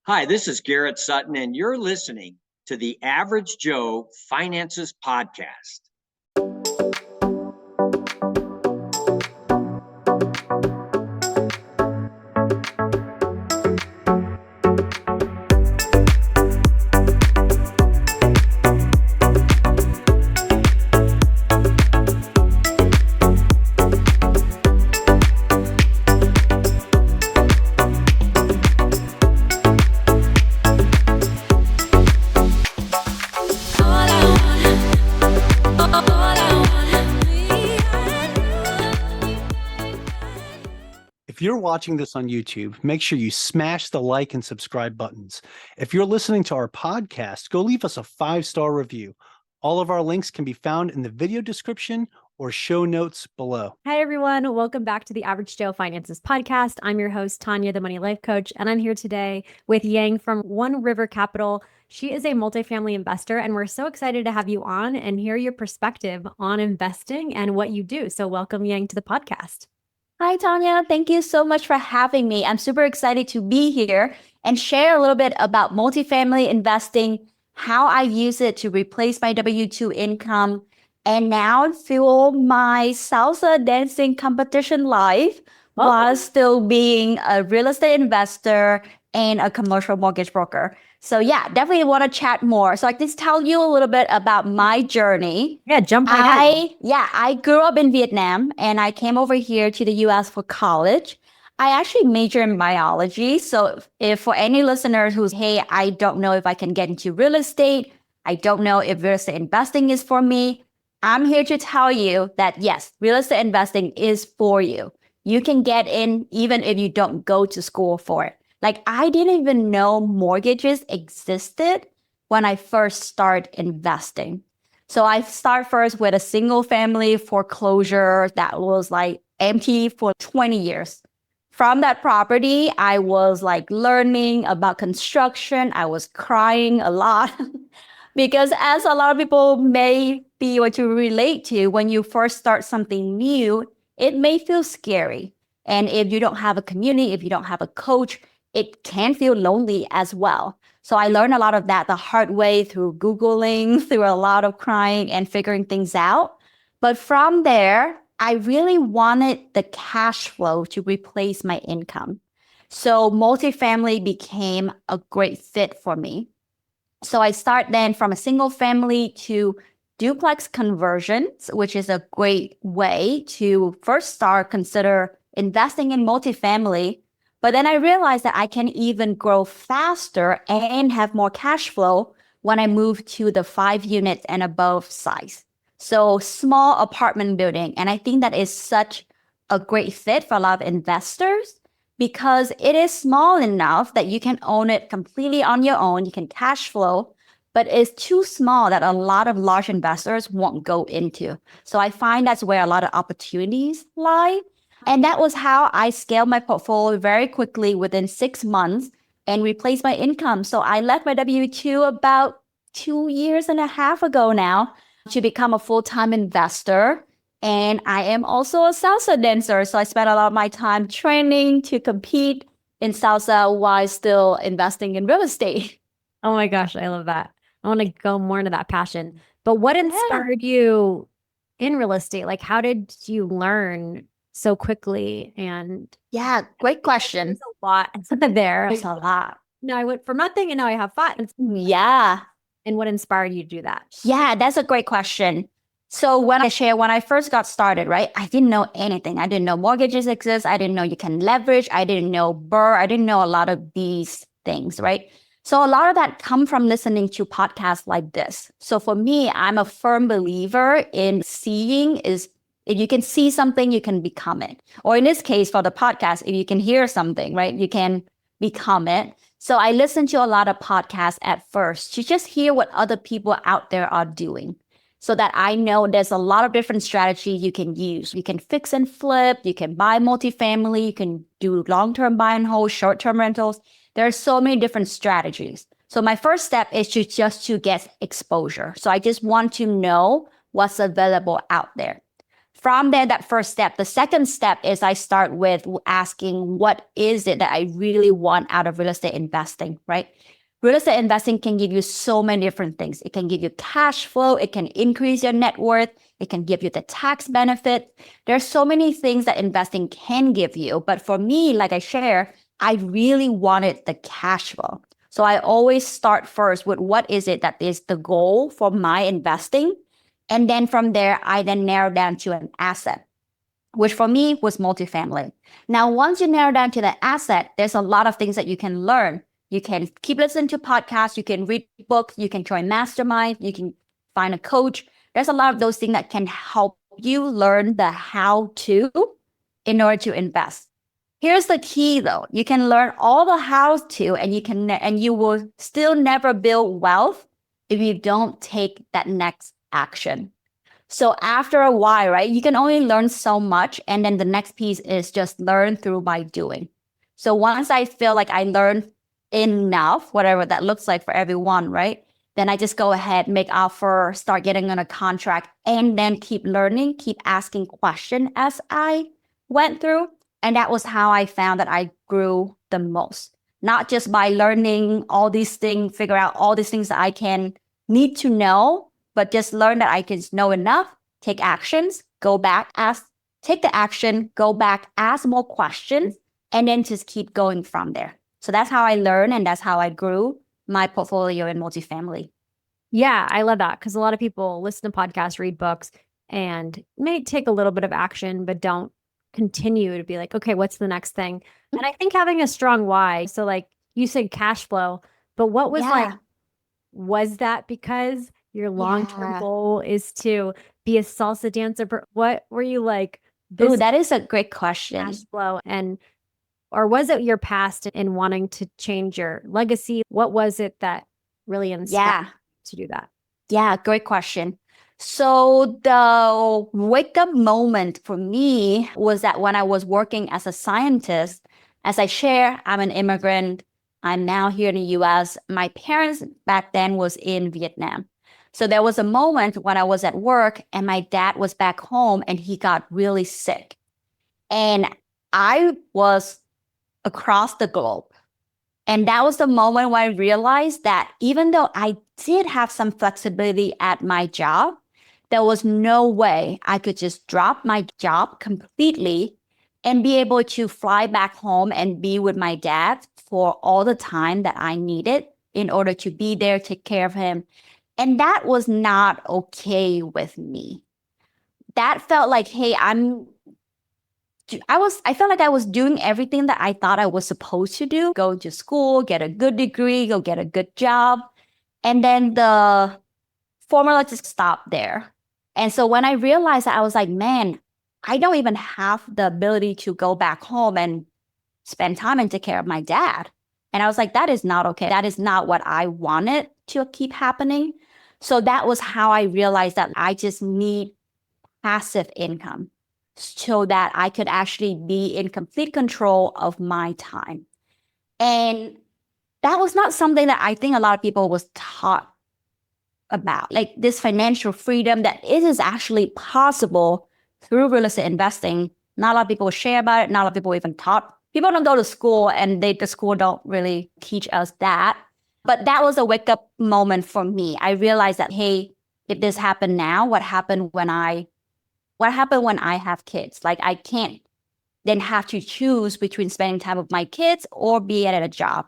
Hi, this is Garrett Sutton, and you're listening to the Average Joe Finances Podcast. If you're watching this on YouTube, make sure you smash the like and subscribe buttons. If you're listening to our podcast, go leave us a 5-star review. All of our links can be found in the video description or show notes below. Hi, everyone. Welcome back to the Average Joe Finances Podcast. I'm your host, Tanya, the Money Life Coach, and I'm here today with Yang from One River Capital. She is a multifamily investor, and we're so excited to have you on and hear your perspective on investing and what you do. So welcome, Yang, to the podcast. Hi, Tanya. Thank you so much for having me. I'm super excited to be here and share a little bit about multifamily investing, how I use it to replace my W-2 income, and now fuel my salsa dancing competition life while still being a real estate investor and a commercial mortgage broker. So yeah, definitely want to chat more. So I can tell you a little bit about my journey. Yeah, jump right in. I grew up in Vietnam and I came over here to the US for college. I actually majored in biology. So if for any listeners who's, hey, I don't know if I can get into real estate, I don't know if real estate investing is for me, I'm here to tell you that yes, real estate investing is for you. You can get in even if you don't go to school for it. Like I didn't even know mortgages existed when I first started investing. So I start first with a single family foreclosure that was like empty for 20 years. From that property, I was like learning about construction. I was crying a lot because as a lot of people may be able to relate to, when you first start something new, it may feel scary. And if you don't have a community, if you don't have a coach, it can feel lonely as well. So I learned a lot of that the hard way through Googling, through a lot of crying and figuring things out. But from there, I really wanted the cash flow to replace my income. So multifamily became a great fit for me. So I start then from a single family to duplex conversions, which is a great way to first consider investing in multifamily. But then I realized that I can even grow faster and have more cash flow when I move to the 5 units and above size. So small apartment building. And I think that is such a great fit for a lot of investors because it is small enough that you can own it completely on your own. You can cash flow, but it's too small that a lot of large investors won't go into. So I find that's where a lot of opportunities lie. And that was how I scaled my portfolio very quickly within 6 months and replaced my income. So I left my W-2 about 2.5 years ago now to become a full-time investor. And I am also a salsa dancer. So I spent a lot of my time training to compete in salsa while still investing in real estate. Oh my gosh, I love that. I want to go more into that passion. But what inspired you in real estate? Like, how did you learn so quickly? And yeah, great question. There's a lot there. It's a lot. Now I went from nothing and now I have 5. Yeah. And what inspired you to do that? Yeah, that's a great question. So when I first got started, right, I didn't know anything. I didn't know mortgages exist. I didn't know you can leverage. I didn't know BRRRR. I didn't know a lot of these things, right? So a lot of that come from listening to podcasts like this. So for me, I'm a firm believer in seeing is if you can see something, you can become it. Or in this case, for the podcast, if you can hear something, right, you can become it. So I listened to a lot of podcasts at first to just hear what other people out there are doing so that I know there's a lot of different strategies you can use. You can fix and flip, you can buy multifamily, you can do long-term buy and hold, short-term rentals. There are so many different strategies. So my first step is to get exposure. So I just want to know what's available out there. from there, that first step, the second step is I start with asking, what is it that I really want out of real estate investing, right? Real estate investing can give you so many different things. It can give you cash flow. It can increase your net worth. It can give you the tax benefit. There's so many things that investing can give you. But for me, like I share, I really wanted the cash flow. So I always start first with what is it that is the goal for my investing. And then from there, I then narrow down to an asset, which for me was multifamily. Now, once you narrow down to the asset, there's a lot of things that you can learn. You can keep listening to podcasts, you can read books, you can join mastermind, you can find a coach. There's a lot of those things that can help you learn the how to in order to invest. Here's the key though. You can learn all the how to and you will still never build wealth if you don't take that next action. So after a while, right, you can only learn so much. And then the next piece is just learn through by doing. So once I feel like I learned enough, whatever that looks like for everyone, right? Then I just go ahead, make offer, start getting on a contract, and then keep learning, keep asking questions as I went through. And that was how I found that I grew the most. Not just by learning all these things, figure out all these things that I can need to know, but just learn that I can know enough, take actions, go back, take the action, go back, ask more questions, and then just keep going from there. So that's how I learned, and that's how I grew my portfolio in multifamily. Yeah, I love that because a lot of people listen to podcasts, read books, and may take a little bit of action, but don't continue to be like, okay, what's the next thing? And I think having a strong why. So like you said cash flow, but what was was that because your long-term goal is to be a salsa dancer? What were you like? Ooh, that is a great question. Cash flow or was it your past in wanting to change your legacy? What was it that really inspired you to do that? Yeah, great question. So the wake up moment for me was that when I was working as a scientist, as I share, I'm an immigrant. I'm now here in the US. My parents back then was in Vietnam. So there was a moment when I was at work and my dad was back home and he got really sick. And I was across the globe. And that was the moment when I realized that even though I did have some flexibility at my job, there was no way I could just drop my job completely and be able to fly back home and be with my dad for all the time that I needed in order to be there, take care of him. And that was not okay with me. That felt like, hey, I felt like I was doing everything that I thought I was supposed to do, go to school, get a good degree, go get a good job. And then the formula just stopped there. And so when I realized that, I was like, man, I don't even have the ability to go back home and spend time and take care of my dad. And I was like, that is not okay. That is not what I wanted to keep happening. So that was how I realized that I just need passive income so that I could actually be in complete control of my time. And that was not something that I think a lot of people was taught about, like this financial freedom that it is actually possible through real estate investing. Not a lot of people share about it. Not a lot of people even taught. People don't go to school and the school don't really teach us that. But that was a wake up moment for me. I realized that, hey, if this happened now, what happened when I have kids? Like I can't then have to choose between spending time with my kids or be at a job.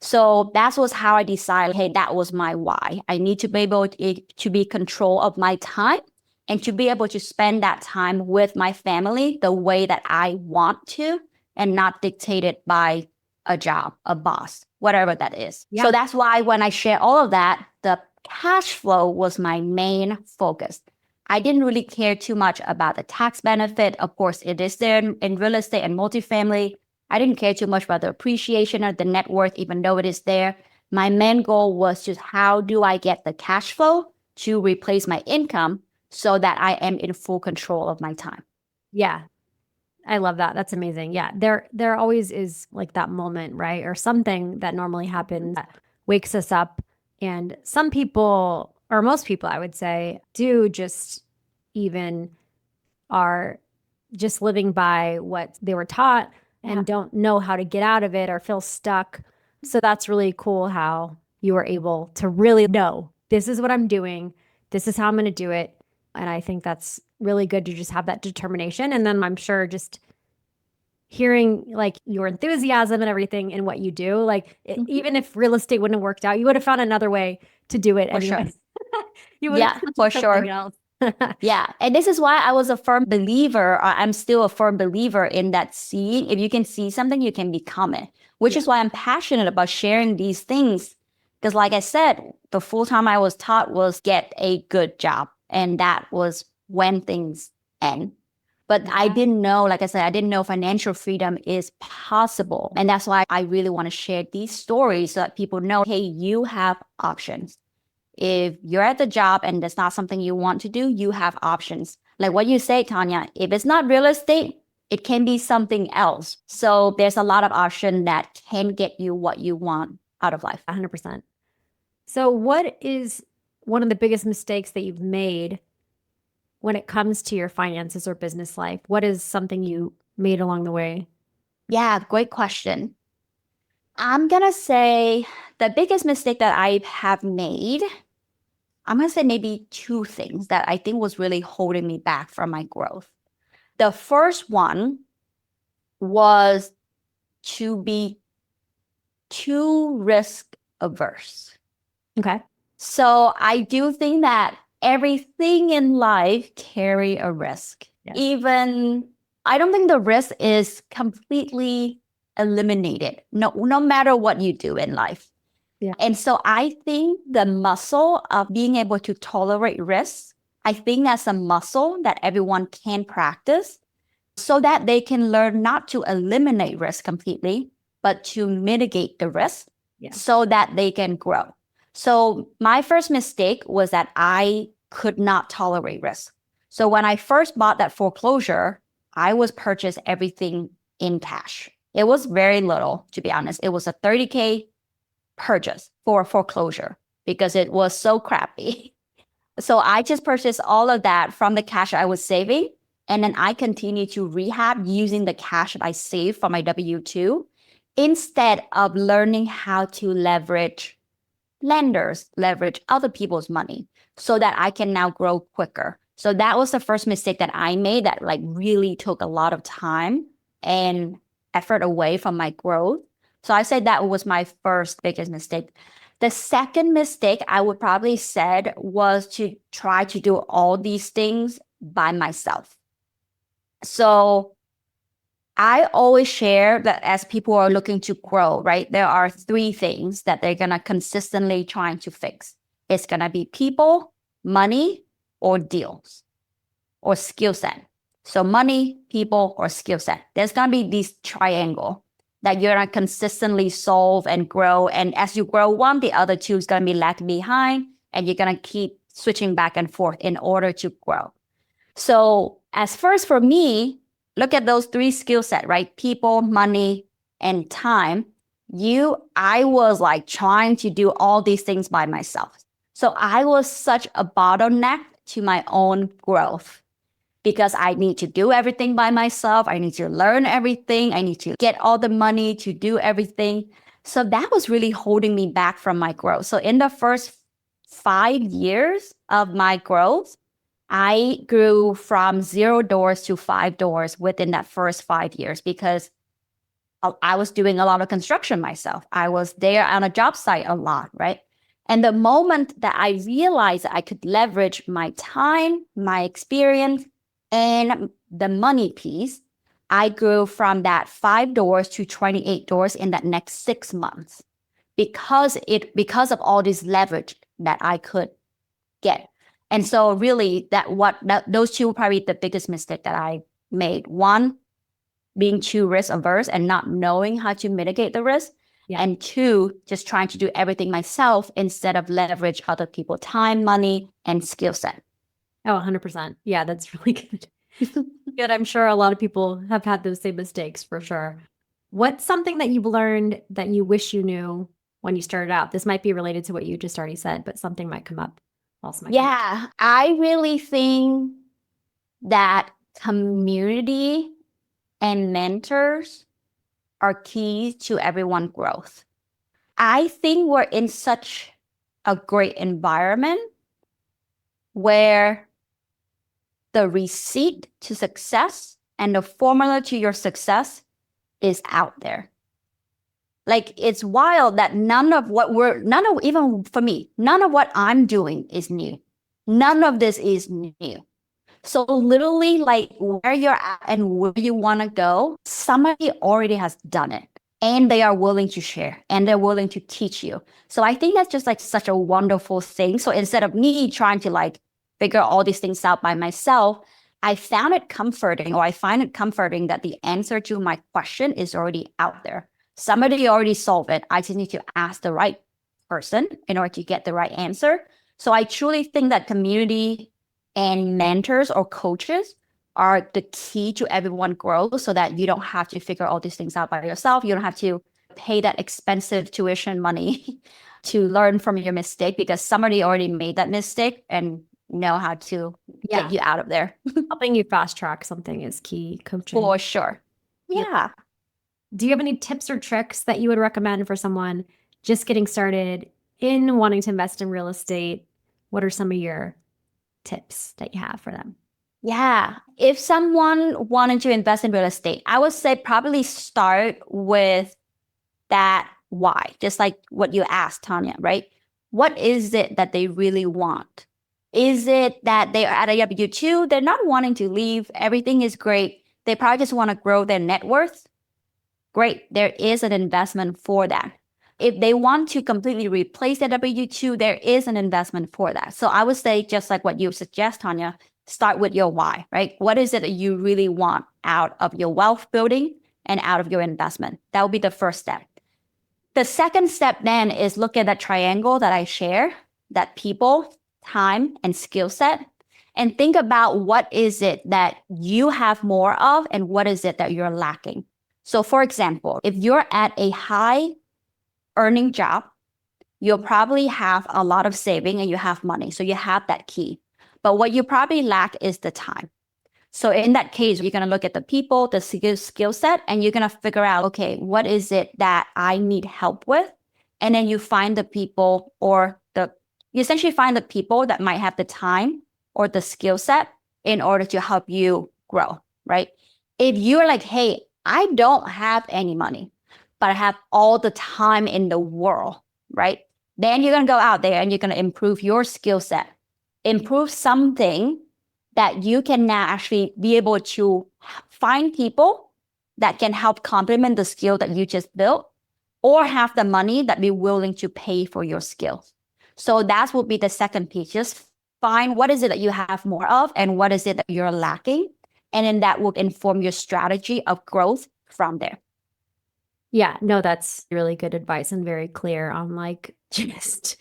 So that was how I decided, hey, that was my why. I need to be able to be control of my time and to be able to spend that time with my family the way that I want to and not dictated by a job, a boss, whatever that is. Yeah. So that's why when I share all of that, the cash flow was my main focus. I didn't really care too much about the tax benefit. Of course, it is there in real estate and multifamily. I didn't care too much about the appreciation or the net worth, even though it is there. My main goal was just how do I get the cash flow to replace my income so that I am in full control of my time. Yeah. I love that. That's amazing. Yeah. There always is like that moment, right? Or something that normally happens that wakes us up. And some people, or most people, I would say, do just even are just living by what they were taught and don't know how to get out of it or feel stuck. So that's really cool how you were able to really know, this is what I'm doing. This is how I'm going to do it. And I think that's really good to just have that determination. And then I'm sure just hearing like your enthusiasm and everything in what you do, like even if real estate wouldn't have worked out, you would have found another way to do it For sure. anyway. You would have Yeah, found for something sure. else. Yeah. And this is why I was a firm believer, or I'm still a firm believer in that seeing. If you can see something, you can become it, which is why I'm passionate about sharing these things. Because like I said, the full time I was taught was get a good job. And that was when things end. But I didn't know, like I said, I didn't know financial freedom is possible. And that's why I really want to share these stories so that people know, hey, you have options. If you're at the job and that's not something you want to do, you have options. Like what you say, Tanya, if it's not real estate, it can be something else. So there's a lot of options that can get you what you want out of life. 100%. So what is one of the biggest mistakes that you've made when it comes to your finances or business life? What is something you made along the way? Yeah, great question. I'm going to say the biggest mistake that I have made, I'm going to say maybe two things that I think was really holding me back from my growth. The first one was to be too risk averse. Okay. So I do think that everything in life carry a risk. Yes. Even I don't think the risk is completely eliminated. No matter what you do in life. Yeah. And so I think the muscle of being able to tolerate risk, I think that's a muscle that everyone can practice so that they can learn not to eliminate risk completely, but to mitigate the risk so that they can grow. So my first mistake was that I could not tolerate risk. So when I first bought that foreclosure, I was purchased everything in cash. It was very little, to be honest. It was a $30K purchase for foreclosure because it was so crappy. So I just purchased all of that from the cash I was saving. And then I continued to rehab using the cash that I saved from my W-2 instead of learning how to leverage lenders, leverage other people's money so that I can now grow quicker. So that was the first mistake that I made that like really took a lot of time and effort away from my growth. So I said that was my first biggest mistake. The second mistake I would probably said was to try to do all these things by myself. So I always share that as people are looking to grow, right? There are three things that they're going to consistently trying to fix. It's going to be people, money, or deals, or skill set. So money, people, or skill set. There's going to be this triangle that you're going to consistently solve and grow. And as you grow one, the other two is going to be left behind, and you're going to keep switching back and forth in order to grow. So as first for me, look at those three skill set, right? People, money, and time. I was like trying to do all these things by myself. So I was such a bottleneck to my own growth because I need to do everything by myself. I need to learn everything. I need to get all the money to do everything. So that was really holding me back from my growth. So in the first 5 years of my growth, I grew from 0 doors to 5 doors within that first 5 years because I was doing a lot of construction myself. I was there on a job site a lot, right? And the moment that I realized I could leverage my time, my experience, and the money piece, I grew from that 5 doors to 28 doors in that next 6 months because of all this leverage that I could get. And so really those two were probably the biggest mistake that I made. One, being too risk averse and not knowing how to mitigate the risk. Yeah. And two, just trying to do everything myself instead of leverage other people's time, money, and skill set. Oh, 100%. Yeah, that's really good. Good. I'm sure a lot of people have had those same mistakes for sure. What's something that you've learned that you wish you knew when you started out? This might be related to what you just already said, but something might come up. I really think that community and mentors are key to everyone's growth. I think we're in such a great environment where the receipt to success and the formula to your success is out there. Like, it's wild that even for me, none of what I'm doing is new. None of this is new. So literally, like, where you're at and where you want to go, somebody already has done it, and they are willing to share, and they're willing to teach you. So I think that's just like such a wonderful thing. So instead of me trying to like figure all these things out by myself, I find it comforting that the answer to my question is already out there. Somebody already solved it. I just need to ask the right person in order to get the right answer. So I truly think that community and mentors or coaches are the key to everyone growth, so that you don't have to figure all these things out by yourself. You don't have to pay that expensive tuition money to learn from your mistake, because somebody already made that mistake and know how to get you out of there. Helping you fast track something is key coaching. For sure. Yeah. Do you have any tips or tricks that you would recommend for someone just getting started in wanting to invest in real estate? What are some of your tips that you have for them? Yeah. If someone wanted to invest in real estate, I would say probably start with that why, just like what you asked, Tanya, right? What is it that they really want? Is it that they are at a W-2, they're not wanting to leave, everything is great, they probably just want to grow their net worth? Great, there is an investment for that. If they want to completely replace their W-2, there is an investment for that. So I would say, just like what you suggest, Tanya, start with your why, right? What is it that you really want out of your wealth building and out of your investment? That would be the first step. The second step then is look at that triangle that I share, that people, time, and skill set, and think about what is it that you have more of and what is it that you're lacking. So for example, if you're at a high earning job, you'll probably have a lot of saving and you have money. So you have that key. But what you probably lack is the time. So in that case, you're going to look at the people, the skill set, and you're going to figure out, okay, what is it that I need help with? And then you find the people, you essentially find the people that might have the time or the skill set in order to help you grow, right? If you're like, hey, I don't have any money, but I have all the time in the world, right? Then you're going to go out there and you're going to improve your skill set, improve something that you can now actually be able to find people that can help complement the skill that you just built, or have the money that be willing to pay for your skills. So that would be the second piece. Just find what is it that you have more of and what is it that you're lacking. And then that will inform your strategy of growth from there. Yeah, no, that's really good advice and very clear on like just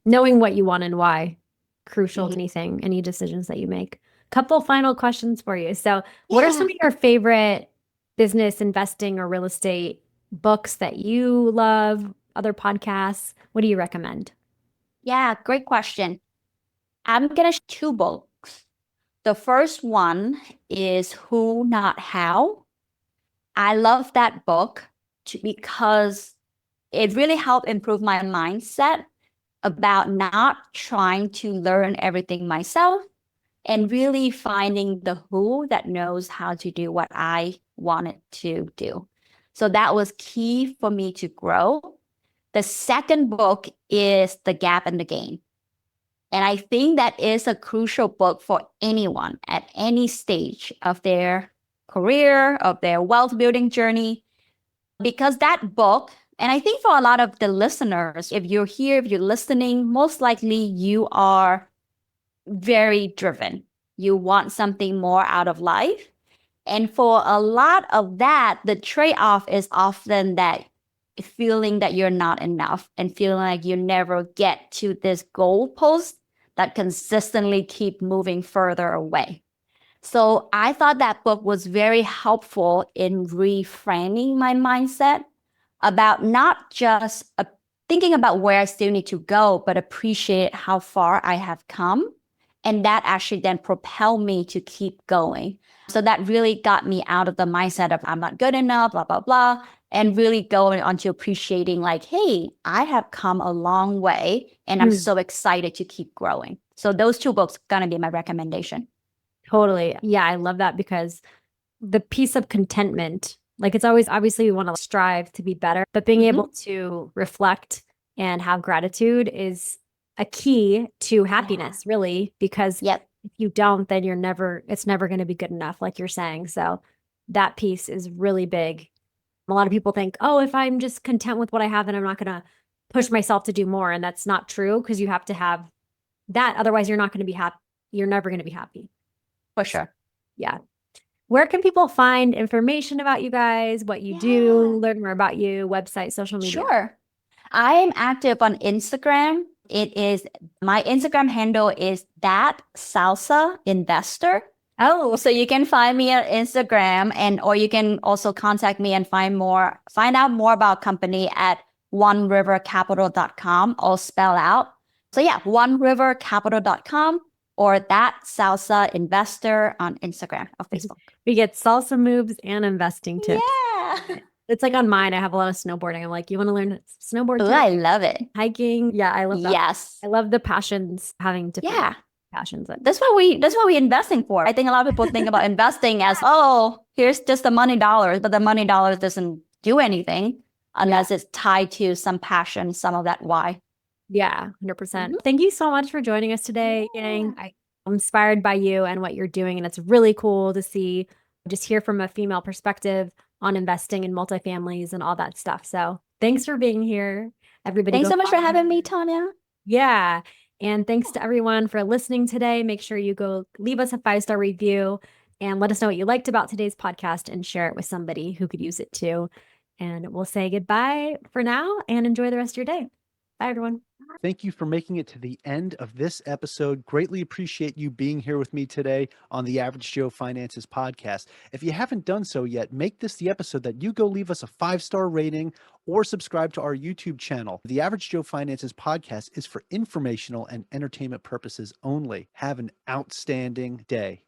knowing what you want and why. Crucial to anything, any decisions that you make. Couple final questions for you. So what are some of your favorite business, investing, or real estate books that you love? Other podcasts? What do you recommend? Yeah, great question. I'm going to share 2 books. The first one is Who Not How. I love that book because it really helped improve my mindset about not trying to learn everything myself and really finding the who that knows how to do what I wanted to do. So that was key for me to grow. The second book is The Gap and the Gain. And I think that is a crucial book for anyone at any stage of their career, of their wealth building journey, because that book, and I think for a lot of the listeners, if you're here, if you're listening, most likely you are very driven. You want something more out of life. And for a lot of that, the trade-off is often that feeling that you're not enough and feeling like you never get to this goalpost that consistently keep moving further away. So I thought that book was very helpful in reframing my mindset about not just thinking about where I still need to go, but appreciate how far I have come And that actually then propelled me to keep going. So that really got me out of the mindset of I'm not good enough, blah, blah, blah, and really going on to appreciating like, hey, I have come a long way and I'm so excited to keep growing. So those two books are going to be my recommendation. Totally. Yeah, I love that because the piece of contentment, like it's always, obviously we want to strive to be better, but being able to reflect and have gratitude is a key to happiness, really, because if you don't, then it's never going to be good enough, like you're saying. So that piece is really big. A lot of people think, oh, if I'm just content with what I have, then I'm not going to push myself to do more. And that's not true, because you have to have that. Otherwise, you're not going to be happy. You're never going to be happy. For sure. Yeah. Where can people find information about you guys, what you do, learn more about you, website, social media? Sure. I am active on Instagram. My Instagram handle is that salsa investor. Oh, So you can find me on Instagram, or you can also contact me and find out more about company at onerivercapital.com, all spelled out. So yeah, onerivercapital.com or that salsa investor on Instagram or Facebook. We get salsa moves and investing tips. Yeah. It's like on mine, I have a lot of snowboarding. I'm like, you want to learn snowboard? Ooh, I love it. Hiking. Yeah, I love that. Yes. I love the passions, having different passions. That's what we're investing for. I think a lot of people think about investing as, oh, here's just the money dollars, but the money dollars doesn't do anything unless it's tied to some passion, some of that why. Yeah, 100%. Thank you so much for joining us today, Yang. I'm inspired by you and what you're doing, and it's really cool to hear from a female perspective on investing in multifamilies and all that stuff. So thanks for being here, everybody. Thanks so much for having me, Tanya. Yeah. And thanks to everyone for listening today. Make sure you go leave us a 5-star review and let us know what you liked about today's podcast and share it with somebody who could use it too. And we'll say goodbye for now and enjoy the rest of your day. Bye, everyone. Thank you for making it to the end of this episode. Greatly appreciate you being here with me today on the Average Joe Finances podcast. If you haven't done so yet, make this the episode that you go leave us a 5-star rating or subscribe to our YouTube channel. The Average Joe Finances podcast is for informational and entertainment purposes only. Have an outstanding day.